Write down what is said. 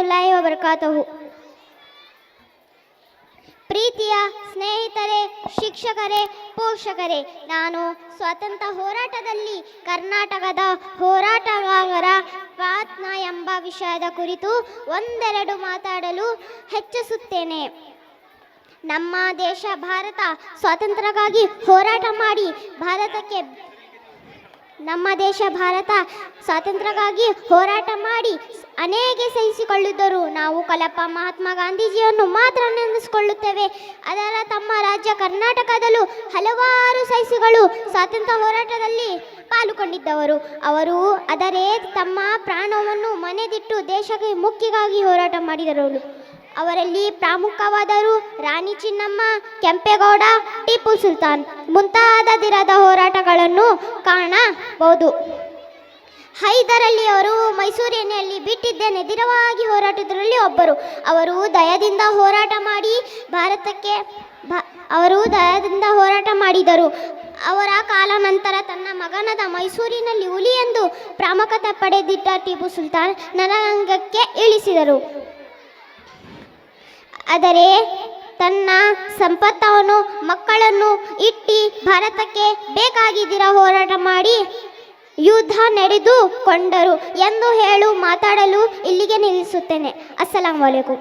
ವರಹಮತುಲ್ಲಾಹಿ ವಬರಕಾತುಹು. ಪ್ರೀತಿಯ ಸ್ನೇಹಿತರೆ, ಶಿಕ್ಷಕರೇ, ಪೋಷಕರೇ, ನಾನು ಸ್ವಾತಂತ್ರ್ಯ ಹೋರಾಟದಲ್ಲಿ ಕರ್ನಾಟಕದ ಹೋರಾಟಗಾರರ ಪಾತ್ರ ಎಂಬ ವಿಷಯದ ಕುರಿತು ಒಂದೆರಡು ಮಾತಾಡಲು ಹೆಚ್ಚಿಸುತ್ತೇನೆ. ನಮ್ಮ ದೇಶ ಭಾರತ ಸ್ವಾತಂತ್ರ್ಯಕ್ಕಾಗಿ ಹೋರಾಟ ಮಾಡಿ ಅನೇಕ ಸಹಿಸಿಕೊಳ್ಳಿದ್ದರು. ನಾವು ಕಲಪ ಮಹಾತ್ಮ ಗಾಂಧೀಜಿಯನ್ನು ಮಾತ್ರ ನೆನೆಸಿಕೊಳ್ಳುತ್ತೇವೆ. ಅದರ ತಮ್ಮ ರಾಜ್ಯ ಕರ್ನಾಟಕದಲ್ಲೂ ಹಲವಾರು ಸಹಿಸಿಗಳು ಸ್ವಾತಂತ್ರ್ಯ ಹೋರಾಟದಲ್ಲಿ ಪಾಲುಗೊಂಡಿದ್ದವರು. ಅವರು ಆದರೆ ತಮ್ಮ ಪ್ರಾಣವನ್ನು ಮನೆದಿಟ್ಟು ದೇಶಕ್ಕೆ ಮುಕ್ತಿಗಾಗಿ ಹೋರಾಟ ಮಾಡಿದರು. ಅವರಲ್ಲಿ ಪ್ರಮುಖವಾದರು ರಾಣಿ ಚೆನ್ನಮ್ಮ, ಕೆಂಪೇಗೌಡ, ಟಿಪ್ಪು ಸುಲ್ತಾನ್ ಮುಂತಾದ ಧೀರದ ಹೋರಾಟಗಳನ್ನು ಕಾಣಬಹುದು. ಹೈದರಲ್ಲಿ ಅವರು ಮೈಸೂರಿನಲ್ಲಿ ಬಿಟ್ಟಿದ್ದೇನೆ ಧೀರವಾಗಿ ಹೋರಾಟದಲ್ಲಿ ಒಬ್ಬರು. ಅವರು ದಯದಿಂದ ಹೋರಾಟ ಮಾಡಿದರು. ಅವರ ಕಾಲಾನಂತರ ತನ್ನ ಮಗನಾದ ಮೈಸೂರಿನಲ್ಲಿ ಹುಲಿ ಎಂದು ಪ್ರಾಮುಖ್ಯತೆ ಪಡೆದಿದ್ದ ಟಿಪ್ಪು ಸುಲ್ತಾನ್ ರಣರಂಗಕ್ಕೆ ಇಳಿಸಿದರು. ಆದರೆ ತನ್ನ ಸಂಪತ್ತನ್ನು ಮಕ್ಕಳನ್ನು ಇಟ್ಟು ಭಾರತಕ್ಕೆ ಬೇಕಾಗಿದ್ದ ಹೋರಾಟ ಮಾಡಿ ಯುದ್ಧ ನಡೆದುಕೊಂಡರು ಎಂದು ಮಾತಾಡಲು ಇಲ್ಲಿಗೆ ನಿಲ್ಲಿಸುತ್ತೇನೆ. ಅಸ್ಸಲಾಮು ಅಲೈಕುಂ.